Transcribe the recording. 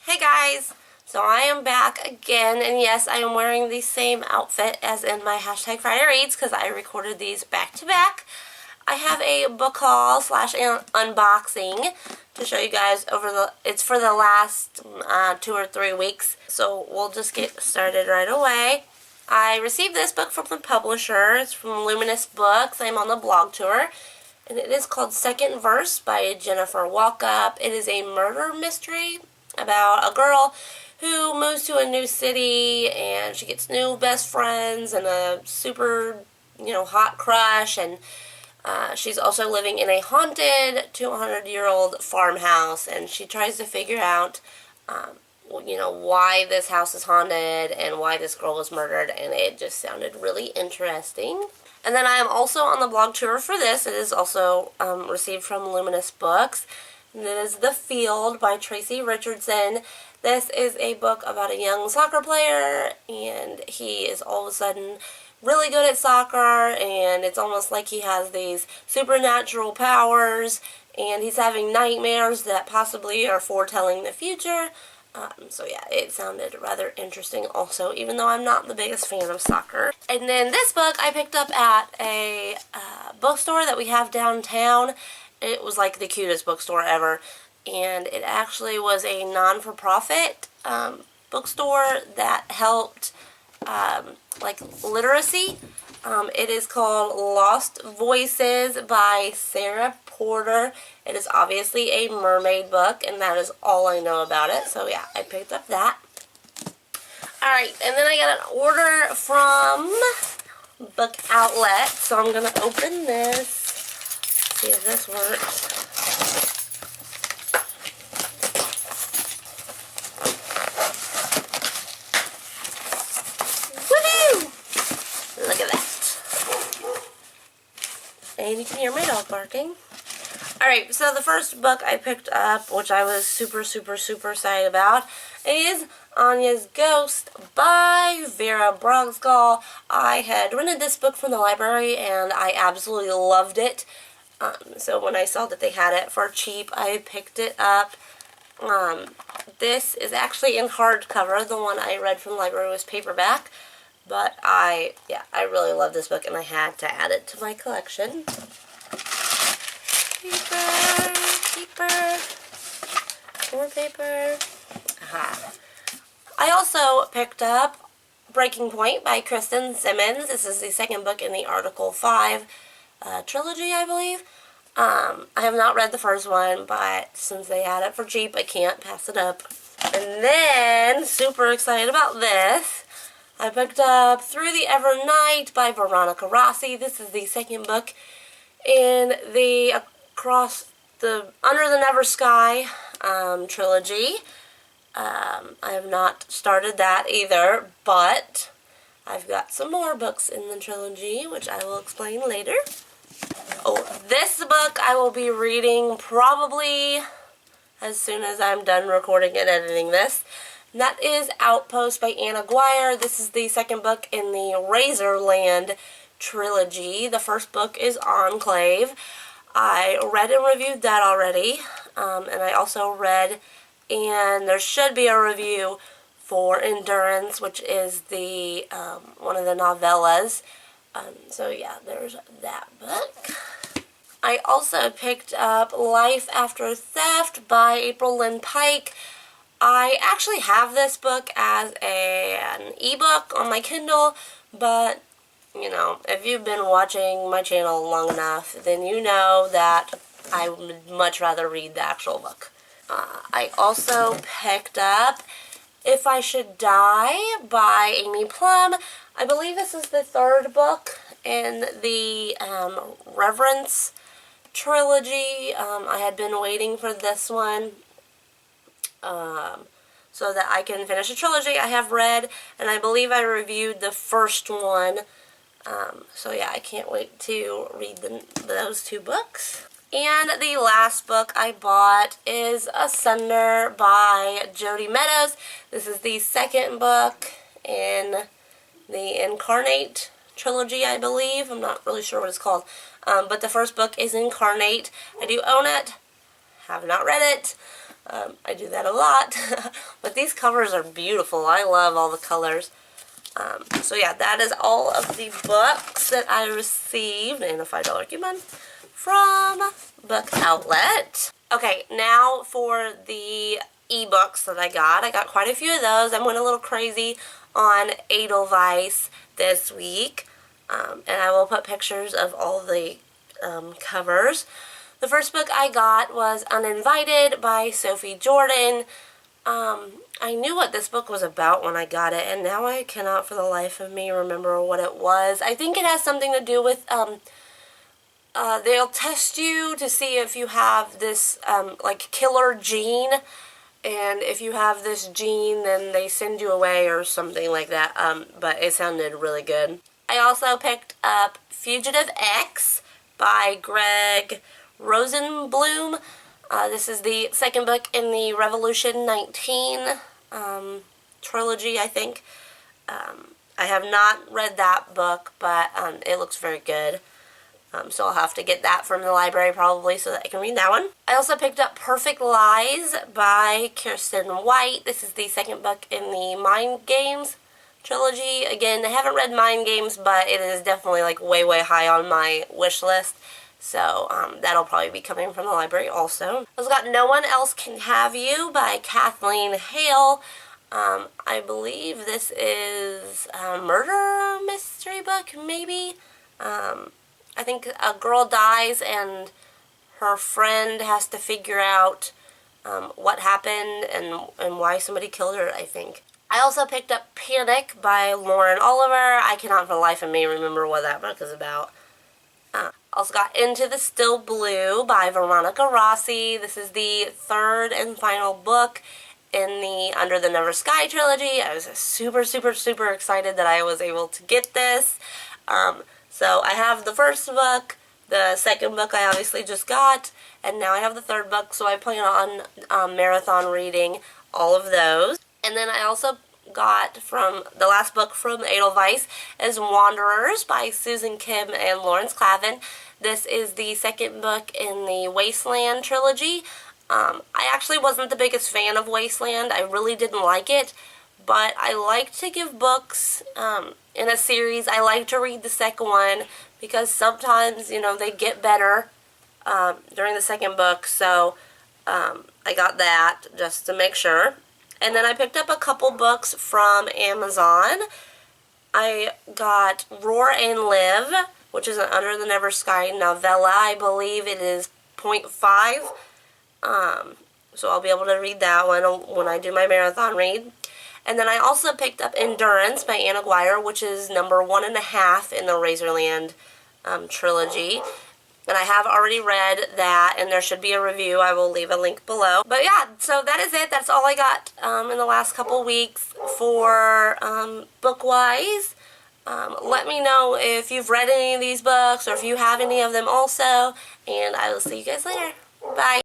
Hey guys! So I am back again, and yes, I am wearing the same outfit as in my hashtag Friday Reads because I recorded these back to back. I have a book haul slash unboxing to show you guys it's for the last 2 or 3 weeks, so we'll just get started right away. I received this book from the publisher. It's from Luminous Books. I'm on the blog tour. And it is called Second Verse by Jennifer Walkup. It is a murder mystery about a girl who moves to a new city and she gets new best friends and a super, hot crush, and she's also living in a haunted 200-year-old farmhouse, and she tries to figure out why this house is haunted and why this girl was murdered, and it just sounded really interesting. And then I am also on the blog tour for this. It is also received from Luminous Books. And it is The Field by Tracy Richardson. This is a book about a young soccer player, and he is all of a sudden really good at soccer, and it's almost like he has these supernatural powers, and he's having nightmares that possibly are foretelling the future. So yeah, it sounded rather interesting also, even though I'm not the biggest fan of soccer. And then this book I picked up at a bookstore that we have downtown. It was like the cutest bookstore ever, and it actually was a non-for-profit bookstore that helped literacy. It is called Lost Voices by Sarah Porter. It is obviously a mermaid book, and that is all I know about it. So yeah, I picked up that. Alright, and then I got an order from Book Outlet. So I'm going to open this, see if this works. Woohoo! Look at that. And you can hear my dog barking. Alright, so the first book I picked up, which I was super excited about, is Anyas Ghost by Vera Brogskal. I had rented this book from the library, and I absolutely loved it. So when I saw that they had it for cheap, I picked it up. This is actually in hardcover. The one I read from the library was paperback. But I really love this book, and I had to add it to my collection. Paper, more paper. Aha. I also picked up Breaking Point by Kristen Simmons. This is the second book in the Article 5 trilogy, I believe. I have not read the first one, but since they had it for cheap, I can't pass it up. And then, super excited about this, I picked up Through the Ever Night by Veronica Rossi. This is the second book in the Under the Never Sky trilogy. I have not started that either, but I've got some more books in the trilogy, which I will explain later. Oh, this book I will be reading probably as soon as I'm done recording and editing this. And that is Outpost by Anna Guire. This is the second book in the Razorland trilogy. The first book is Enclave. I read and reviewed that already, and I also read, and there should be a review for Endurance, which is the one of the novellas. So yeah, there's that book. I also picked up Life After Theft by April Lynn Pike. I actually have this book as an ebook on my Kindle, but if you've been watching my channel long enough, then you know that I would much rather read the actual book. I also picked up If I Should Die by Amy Plum. I believe this is the third book in the Reverence trilogy. I had been waiting for this one so that I can finish a trilogy I have read, and I believe I reviewed the first one. So yeah, I can't wait to read those 2 books. And the last book I bought is Asunder by Jodi Meadows. This is the second book in the Incarnate trilogy, I believe. I'm not really sure what it's called. But the first book is Incarnate. I do own it. Have not read it. I do that a lot. But these covers are beautiful. I love all the colors. So yeah, that is all of the books that I received in a $5 coupon from Book Outlet. Okay, now for the ebooks that I got. I got quite a few of those. I went a little crazy on Edelweiss this week. And I will put pictures of all the covers. The first book I got was Uninvited by Sophie Jordan. I knew what this book was about when I got it, and now I cannot for the life of me remember what it was. I think it has something to do with, they'll test you to see if you have this, like, killer gene, and if you have this gene, then they send you away or something like that, but it sounded really good. I also picked up Fugitive X by Greg Rosenblum. This is the second book in the Revolution 19 trilogy, I think. I have not read that book, but it looks very good. So I'll have to get that from the library probably so that I can read that one. I also picked up Perfect Lies by Kirsten White. This is the second book in the Mind Games trilogy. Again, I haven't read Mind Games, but it is definitely like way, way high on my wish list. So that'll probably be coming from the library also. I also got No One Else Can Have You by Kathleen Hale. I believe this is a murder mystery book, maybe. I think a girl dies and her friend has to figure out what happened and why somebody killed her, I think. I also picked up Panic by Lauren Oliver. I cannot for the life of me remember what that book is about. Also got Into the Still Blue by Veronica Rossi. This is the third and final book in the Under the Never Sky trilogy. I was super, super, super excited that I was able to get this. So I have the first book, the second book I obviously just got, and now I have the third book, so I plan on marathon reading all of those. And then I also got from the last book from Edelweiss is Wanderers by Susan Kim and Lawrence Clavin. This is the second book in the Wasteland trilogy. I actually wasn't the biggest fan of Wasteland. I really didn't like it, but I like to give books in a series. I like to read the second one because sometimes, you know, they get better during the second book, so I got that just to make sure. And then I picked up a couple books from Amazon. I got Roar and Live, which is an Under the Never Sky novella. I believe it is 0.5. So I'll be able to read that one when I do my marathon read. And then I also picked up Endurance by Anna Guire, which is number 1.5 in the Razorland trilogy. And I have already read that, and there should be a review. I will leave a link below. But yeah, so that is it. That's all I got in the last couple weeks for book-wise. Let me know if you've read any of these books or if you have any of them also. And I will see you guys later. Bye.